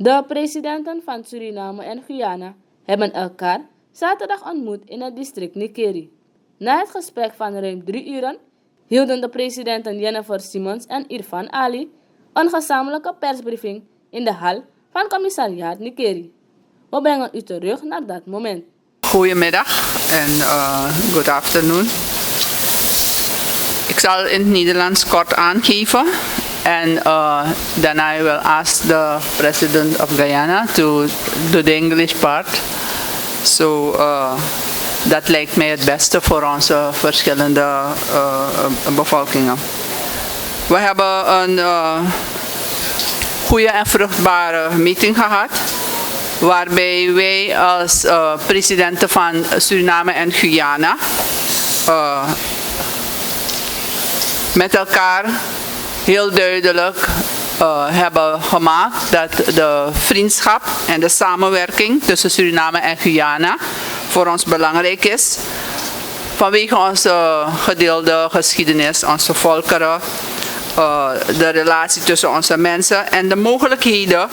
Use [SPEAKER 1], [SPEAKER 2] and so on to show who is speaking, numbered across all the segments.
[SPEAKER 1] De presidenten van Suriname en Guyana hebben elkaar zaterdag ontmoet in het district Nickerie. Na het gesprek van ruim 3 uren hielden de presidenten Jennifer Simons en Irfan Ali een gezamenlijke persbriefing in de hal van commissariaat Nickerie. We brengen u terug naar dat moment.
[SPEAKER 2] Goedemiddag en good afternoon. Ik zal in het Nederlands kort aangeven. And then I will ask the president of Guyana to do the English part. So dat lijkt mij het beste voor onze verschillende bevolkingen. We hebben een goede en vruchtbare meeting gehad, waarbij wij als presidenten van Suriname en Guyana met elkaar heel duidelijk hebben gemaakt dat de vriendschap en de samenwerking tussen Suriname en Guyana voor ons belangrijk is. Vanwege onze gedeelde geschiedenis, onze volkeren, de relatie tussen onze mensen en de mogelijkheden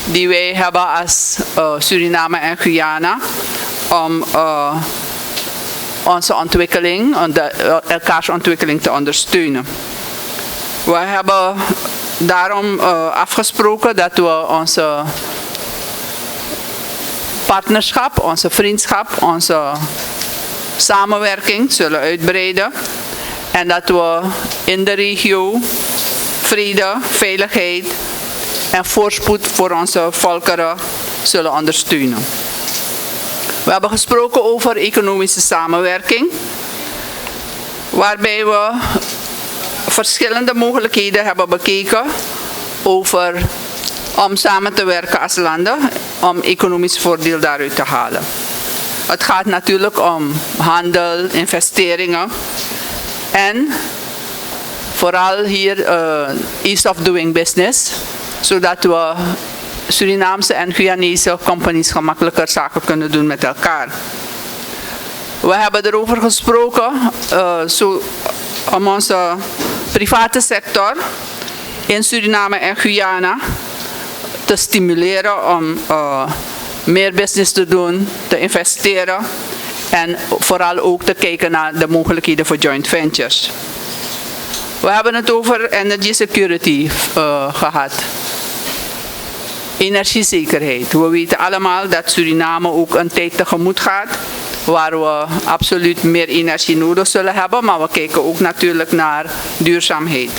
[SPEAKER 2] die wij hebben als Suriname en Guyana om onze ontwikkeling, elkaars ontwikkeling te ondersteunen. We hebben daarom afgesproken dat we onze partnerschap, onze vriendschap, onze samenwerking zullen uitbreiden. En dat we in de regio vrede, veiligheid en voorspoed voor onze volkeren zullen ondersteunen. We hebben gesproken over economische samenwerking, waarbij we verschillende mogelijkheden hebben bekeken om samen te werken als landen, om economisch voordeel daaruit te halen. Het gaat natuurlijk om handel, investeringen en vooral hier ease of doing business, zodat we Surinaamse en Guyanese companies gemakkelijker zaken kunnen doen met elkaar. We hebben erover gesproken om onze private sector in Suriname en Guyana te stimuleren om meer business te doen, te investeren en vooral ook te kijken naar de mogelijkheden voor joint ventures. We hebben het over energy security gehad. Energiezekerheid. We weten allemaal dat Suriname ook een tijd tegemoet gaat waar we absoluut meer energie nodig zullen hebben, maar we kijken ook natuurlijk naar duurzaamheid.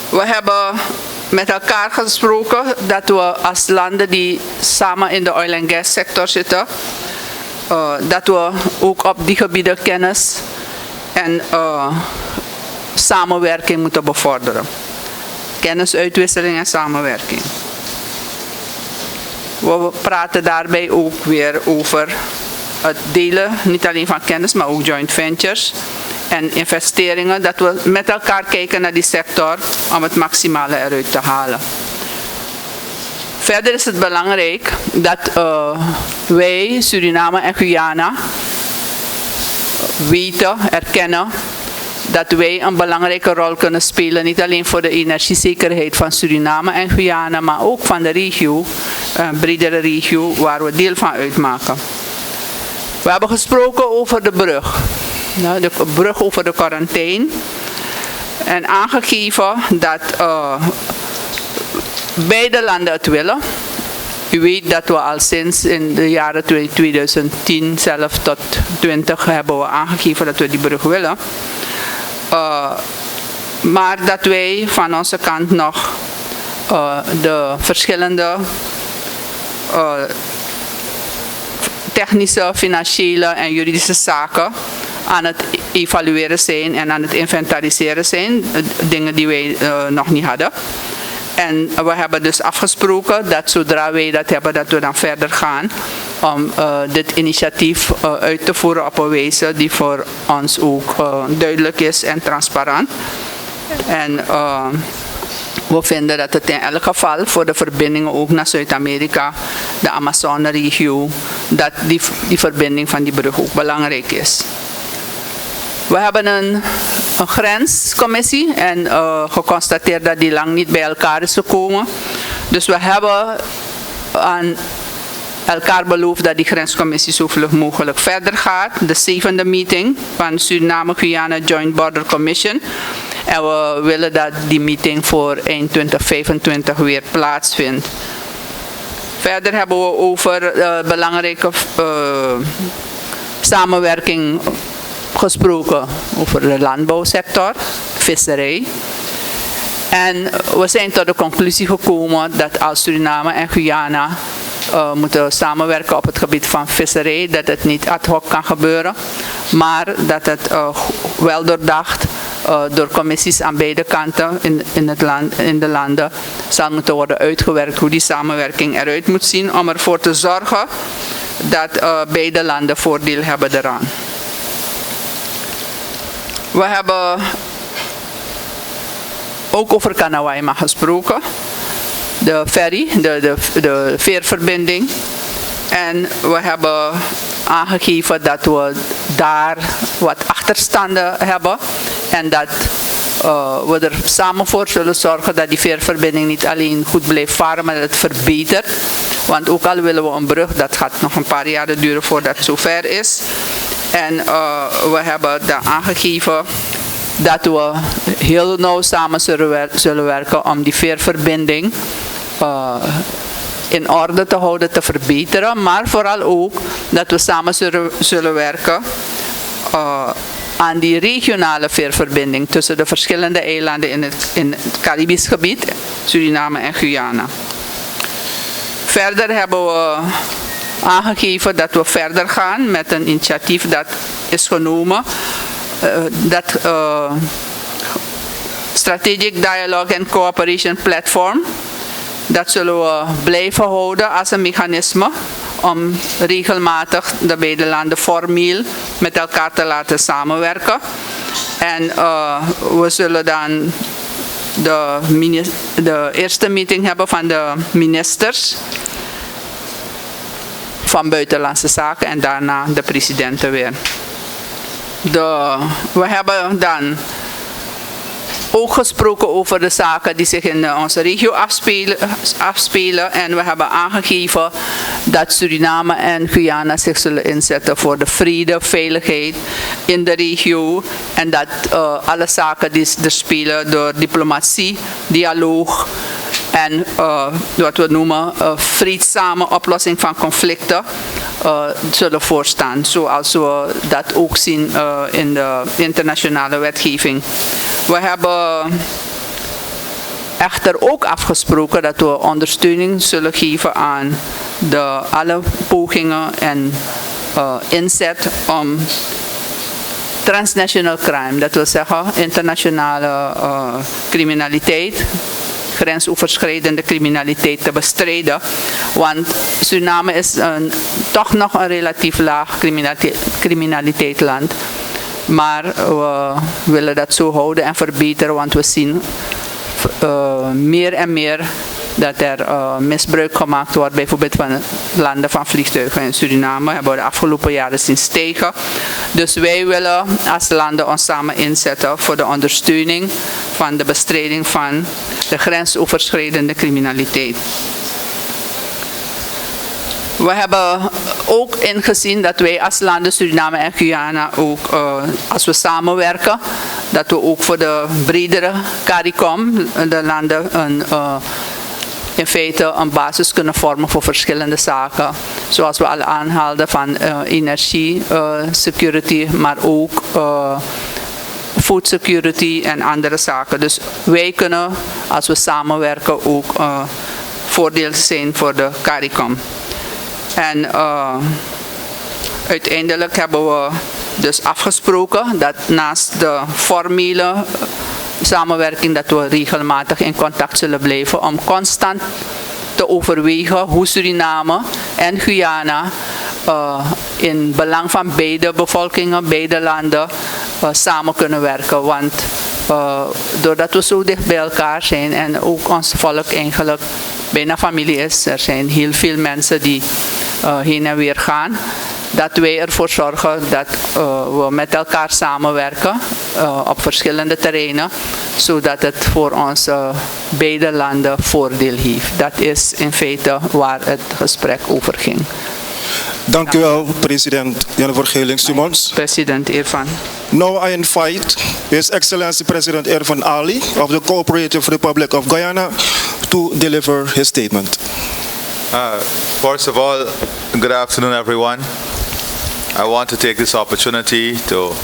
[SPEAKER 2] We hebben met elkaar gesproken dat we als landen die samen in de oil en gas sector zitten, dat we ook op die gebieden kennis en samenwerking moeten bevorderen. Kennisuitwisseling en samenwerking. We praten daarbij ook weer over het delen, niet alleen van kennis, maar ook joint ventures en investeringen, dat we met elkaar kijken naar die sector om het maximale eruit te halen. Verder is het belangrijk dat wij, Suriname en Guyana, weten, erkennen dat wij een belangrijke rol kunnen spelen, niet alleen voor de energiezekerheid van Suriname en Guyana, maar ook van de regio, een bredere regio waar we deel van uitmaken. We hebben gesproken over de brug, de brug over de quarantaine, en aangegeven dat beide landen het willen. U weet dat we al sinds in de jaren 2010 zelf tot 20 hebben we aangegeven dat we die brug willen. Maar dat wij van onze kant nog de verschillende technische, financiële en juridische zaken aan het evalueren zijn en aan het inventariseren zijn, dingen die wij nog niet hadden. En we hebben dus afgesproken dat zodra wij dat hebben, dat we dan verder gaan om dit initiatief uit te voeren op een wijze die voor ons ook duidelijk is en transparant. En we vinden dat het in elk geval voor de verbindingen ook naar Zuid-Amerika, de Amazone-regio, dat die verbinding van die brug ook belangrijk is. We hebben een grenscommissie en geconstateerd dat die lang niet bij elkaar is gekomen. Dus we hebben aan elkaar beloofd dat die grenscommissie zo vlug mogelijk verder gaat. De 7e meeting van Suriname-Guyana Joint Border Commission. En we willen dat die meeting voor eind 2025 weer plaatsvindt. Verder hebben we over belangrijke samenwerking gesproken over de landbouwsector, visserij. En we zijn tot de conclusie gekomen dat als Suriname en Guyana moeten samenwerken op het gebied van visserij, dat het niet ad hoc kan gebeuren, maar dat het wel doordacht door commissies aan beide kanten in de landen zal moeten worden uitgewerkt hoe die samenwerking eruit moet zien om ervoor te zorgen dat beide landen voordeel hebben eraan. We hebben ook over Kanawaima gesproken, de ferry, de veerverbinding. En we hebben aangegeven dat we daar wat achterstanden hebben en dat we er samen voor zullen zorgen dat die veerverbinding niet alleen goed blijft varen, maar dat het verbetert. Want ook al willen we een brug, dat gaat nog een paar jaren duren voordat het zover is. En we hebben daar aangegeven dat we heel nauw samen zullen werken om die veerverbinding in orde te houden, te verbeteren. Maar vooral ook dat we samen zullen werken aan die regionale veerverbinding tussen de verschillende eilanden in het Caribisch gebied, Suriname en Guyana. Verder hebben we aangegeven dat we verder gaan met een initiatief dat is genomen. Dat Strategic Dialog and Cooperation Platform. Dat zullen we blijven houden als een mechanisme om regelmatig de beide landen formeel met elkaar te laten samenwerken. En we zullen dan de eerste meeting hebben van de ministers van Buitenlandse Zaken en daarna de presidenten weer. We hebben dan ook gesproken over de zaken die zich in onze regio afspelen. En we hebben aangegeven dat Suriname en Guyana zich zullen inzetten voor de vrede, veiligheid in de regio. En dat alle zaken die er spelen door diplomatie, dialoog en wat we noemen vreedzame oplossing van conflicten zullen voorstaan. Zoals we dat ook zien in de internationale wetgeving. We hebben echter ook afgesproken dat we ondersteuning zullen geven aan alle pogingen en inzet om transnational crime, dat wil zeggen internationale criminaliteit, grensoverschrijdende criminaliteit te bestrijden. Want Suriname is toch nog een relatief laag criminaliteitsland. Maar we willen dat zo houden en verbeteren, want we zien meer en meer dat er misbruik gemaakt wordt, bijvoorbeeld van landen van vliegtuigen. In Suriname hebben we de afgelopen jaren zien stijgen. Dus wij willen als landen ons samen inzetten voor de ondersteuning van de bestrijding van de grensoverschrijdende criminaliteit. We hebben ook ingezien dat wij als landen Suriname en Guyana ook, als we samenwerken, dat we ook voor de bredere CARICOM, de landen, in feite een basis kunnen vormen voor verschillende zaken. Zoals we al aanhaalden van energie, security, maar ook food security en andere zaken. Dus wij kunnen, als we samenwerken, ook voordeel zijn voor de CARICOM. En uiteindelijk hebben we dus afgesproken dat naast de formele samenwerking dat we regelmatig in contact zullen blijven om constant te overwegen hoe Suriname en Guyana in belang van beide bevolkingen, beide landen samen kunnen werken. Want doordat we zo dicht bij elkaar zijn en ook ons volk eigenlijk bijna familie is, er zijn heel veel mensen die heen en weer gaan. dat wij ervoor zorgen dat we met elkaar samenwerken op verschillende terreinen, zodat het voor onze beide landen voordeel heeft. Dat is in feite waar het gesprek over ging.
[SPEAKER 3] Dank u wel, president Jennifer Geling-Simons.
[SPEAKER 2] President Irfan.
[SPEAKER 3] Now I invite His Excellency President Irfan Ali of the Cooperative Republic of Guyana to deliver his statement.
[SPEAKER 4] First of all, good afternoon, everyone. I want to take this opportunity to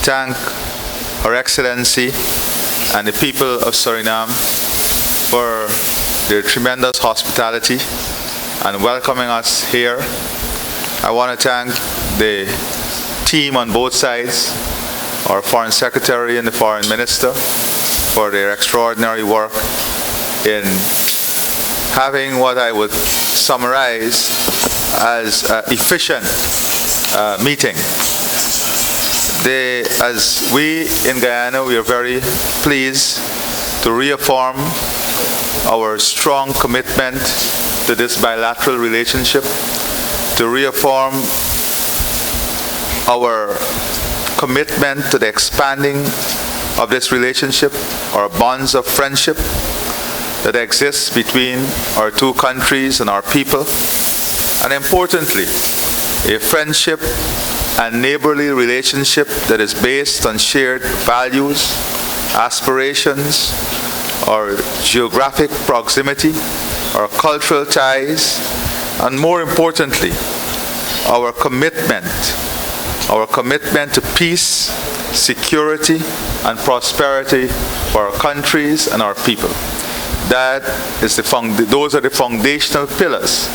[SPEAKER 4] thank Her Excellency and the people of Suriname for their tremendous hospitality and welcoming us here. I want to thank the team on both sides, our Foreign Secretary and the Foreign Minister, for their extraordinary work in having what I would summarize as an efficient meeting. As we in Guyana, we are very pleased to reaffirm our strong commitment to this bilateral relationship, to reaffirm our commitment to the expanding of this relationship, our bonds of friendship that exists between our two countries and our people, and importantly, a friendship and neighborly relationship that is based on shared values, aspirations, our geographic proximity, our cultural ties, and more importantly, our commitment to peace, security, and prosperity for our countries and our people. Those are the foundational pillars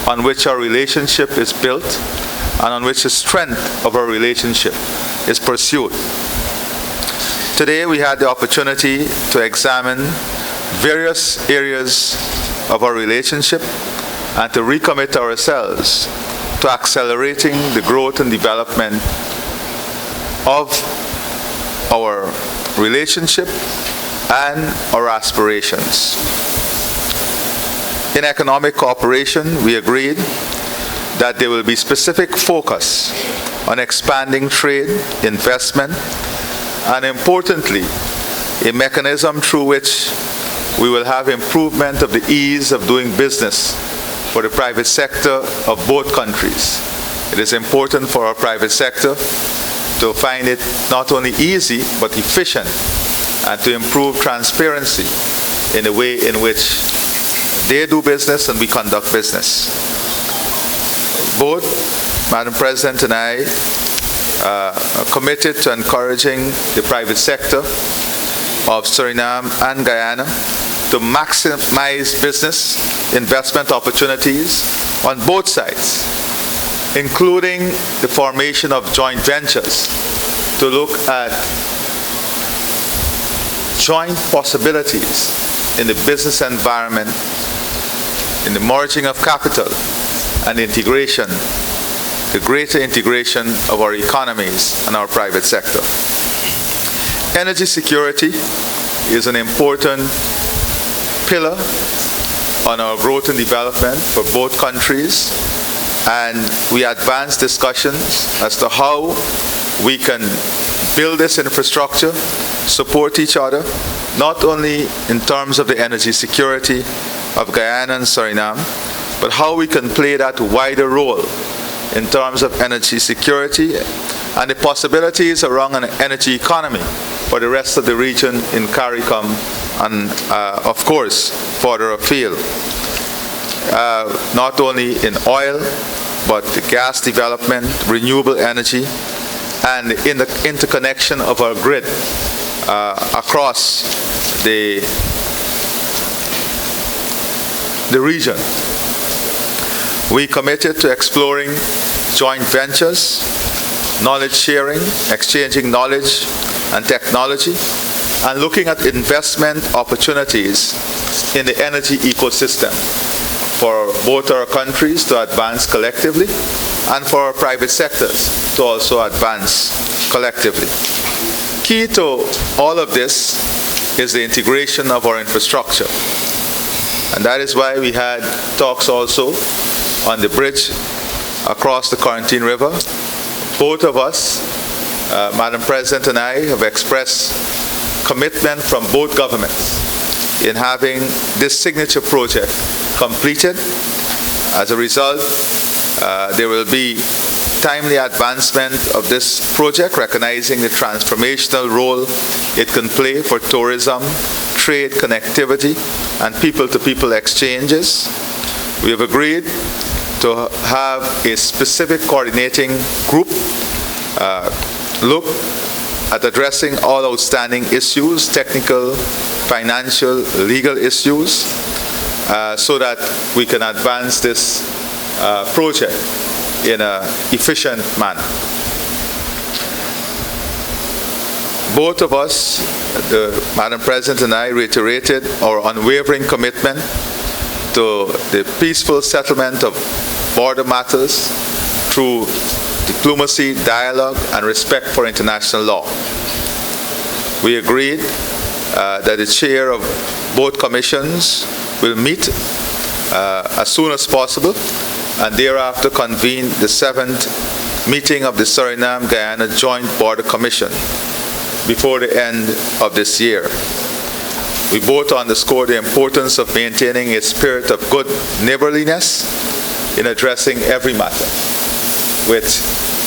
[SPEAKER 4] on which our relationship is built and on which the strength of our relationship is pursued. Today we had the opportunity to examine various areas of our relationship and to recommit ourselves to accelerating the growth and development of our relationship and our aspirations. In economic cooperation, we agreed that there will be specific focus on expanding trade, investment, and importantly, a mechanism through which we will have improvement of the ease of doing business for the private sector of both countries. It is important for our private sector to find it not only easy but efficient and to improve transparency in the way in which they do business and we conduct business. Both Madam President and I are committed to encouraging the private sector of Suriname and Guyana to maximize business investment opportunities on both sides, including the formation of joint ventures to look at joint possibilities in the business environment, in the merging of capital and integration, the greater integration of our economies and our private sector. Energy security is an important pillar on our growth and development for both countries, and we advanced discussions as to how we can build this infrastructure, support each other, not only in terms of the energy security of Guyana and Suriname, but how we can play that wider role in terms of energy security and the possibilities around an energy economy for the rest of the region in CARICOM and, of course, further afield. Not only in oil, but the gas development, renewable energy, and in the interconnection of our grid across the region. We committed to exploring joint ventures, knowledge sharing, exchanging knowledge and technology, and looking at investment opportunities in the energy ecosystem for both our countries to advance collectively and for our private sectors to also advance collectively. Key to all of this is the integration of our infrastructure. And that is why we had talks also on the bridge across the Quarantine River. Both of us, Madam President and I, have expressed commitment from both governments in having this signature project completed. As a result, there will be timely advancement of this project, recognizing the transformational role it can play for tourism, trade, connectivity, and people-to-people exchanges. We have agreed to have a specific coordinating group look at addressing all outstanding issues, technical, financial, legal issues, so that we can advance this project in an efficient manner. Both of us, Madam President and I, reiterated our unwavering commitment to the peaceful settlement of border matters through diplomacy, dialogue, and respect for international law. We agreed that the chair of both commissions will meet as soon as possible and thereafter convene the 7th meeting of the Suriname-Guyana Joint Border Commission before the end of this year. We both underscore the importance of maintaining a spirit of good neighborliness in addressing every matter, with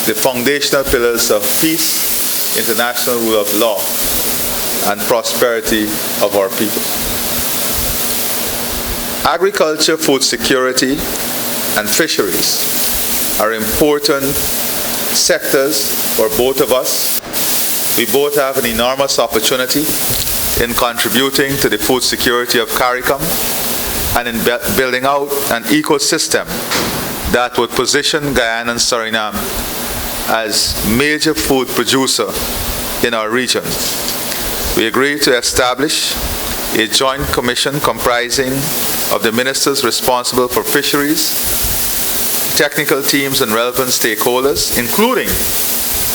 [SPEAKER 4] the foundational pillars of peace, international rule of law, and prosperity of our people. Agriculture, food security, and fisheries are important sectors for both of us. We both have an enormous opportunity in contributing to the food security of CARICOM and in building out an ecosystem that would position Guyana and Suriname as major food producer in our region. We agreed to establish a joint commission comprising of the ministers responsible for fisheries, technical teams and relevant stakeholders, including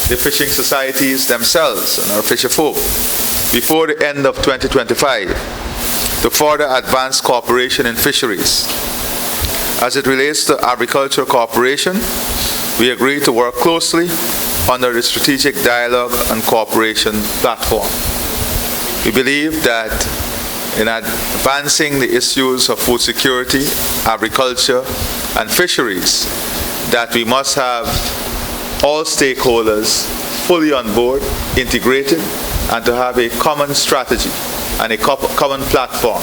[SPEAKER 4] the fishing societies themselves and our fisher folk, before the end of 2025 to further advance cooperation in fisheries. As it relates to agricultural cooperation, we agreed to work closely under the Strategic Dialogue and Cooperation Platform. We believe that in advancing the issues of food security, agriculture, and fisheries, that we must have all stakeholders fully on board, integrated, and to have a common strategy and a common platform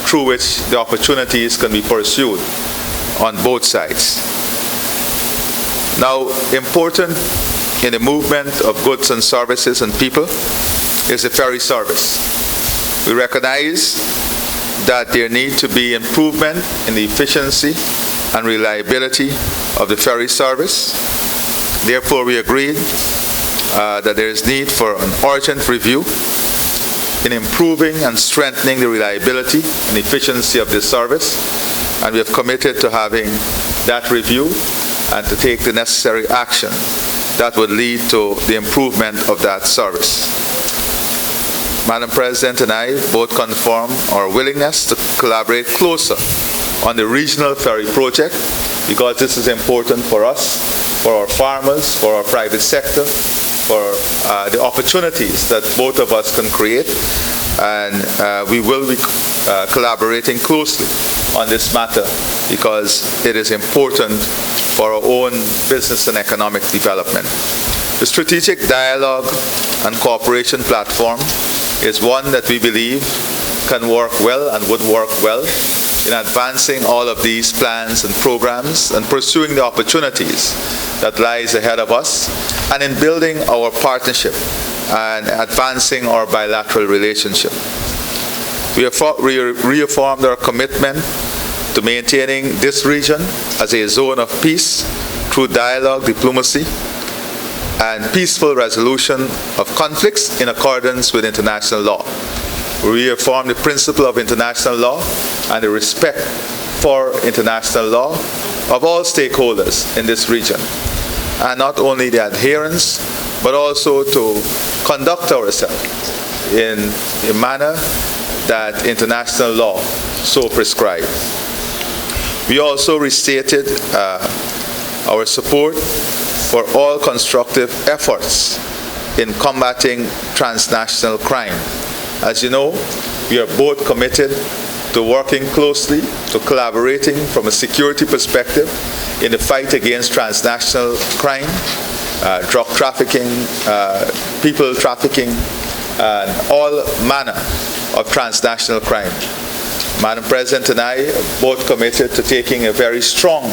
[SPEAKER 4] through which the opportunities can be pursued on both sides. Now, important in the movement of goods and services and people is the ferry service. We recognize that there need to be improvement in the efficiency and reliability of the ferry service. Therefore, we agreed that there is need for an urgent review in improving and strengthening the reliability and efficiency of this service, and we have committed to having that review and to take the necessary action that would lead to the improvement of that service. Madam President and I both confirm our willingness to collaborate closer on the regional ferry project, because this is important for us, for our farmers, for our private sector, for the opportunities that both of us can create, and we will be collaborating closely on this matter because it is important for our own business and economic development. The Strategic Dialogue and Cooperation Platform is one that we believe can work well and would work well in advancing all of these plans and programs and pursuing the opportunities that lies ahead of us, and in building our partnership and advancing our bilateral relationship. We have reaffirmed our commitment to maintaining this region as a zone of peace through dialogue, diplomacy, and peaceful resolution of conflicts in accordance with international law. We reaffirm the principle of international law and the respect for international law of all stakeholders in this region, and not only the adherence, but also to conduct ourselves in a manner that international law so prescribes. We also restated our support for all constructive efforts in combating transnational crime. As you know, we are both committed to working closely, to collaborating from a security perspective in the fight against transnational crime, drug trafficking, people trafficking, and all manner of transnational crime. Madam President and I are both committed to taking a very strong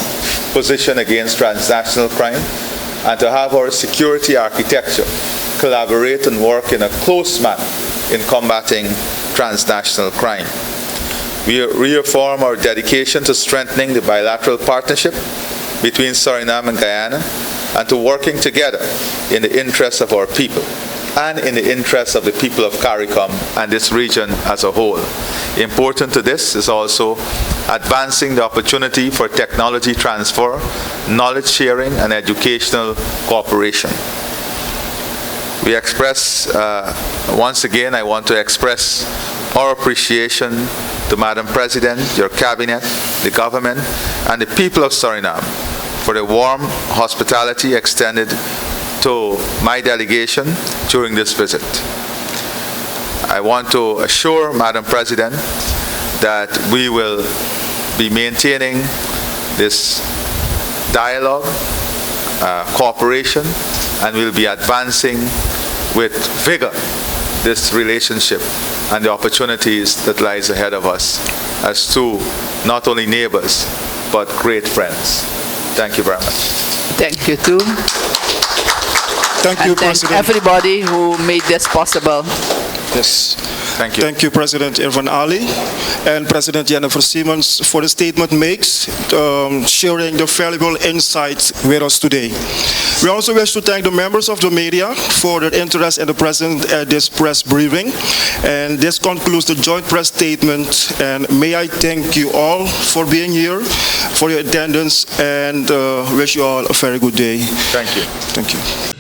[SPEAKER 4] position against transnational crime and to have our security architecture collaborate and work in a close manner in combating transnational crime. We reaffirm our dedication to strengthening the bilateral partnership between Suriname and Guyana and to working together in the interests of our people and in the interests of the people of CARICOM and this region as a whole. Important to this is also advancing the opportunity for technology transfer, knowledge sharing, and educational cooperation. We express, once again, I want to express our appreciation to Madam President, your cabinet, the government, and the people of Suriname for the warm hospitality extended to my delegation during this visit. I want to assure Madam President that we will be maintaining this dialogue, cooperation, and we'll be advancing with vigor this relationship and the opportunities that lies ahead of us as two not only neighbors but great friends. Thank you very much.
[SPEAKER 2] Thank you too.
[SPEAKER 3] Thank you,
[SPEAKER 2] And thank
[SPEAKER 3] President.
[SPEAKER 2] everybody who made this possible.
[SPEAKER 3] Yes.
[SPEAKER 4] Thank you.
[SPEAKER 3] Thank you, President Irfan Ali and President Jennifer Siemens for the statement makes, sharing the valuable insights with us today. We also wish to thank the members of the media for their interest in the President at this press briefing. And this concludes the joint press statement. And may I thank you all for being here, for your attendance, and wish you all a very good day.
[SPEAKER 4] Thank you.
[SPEAKER 3] Thank you.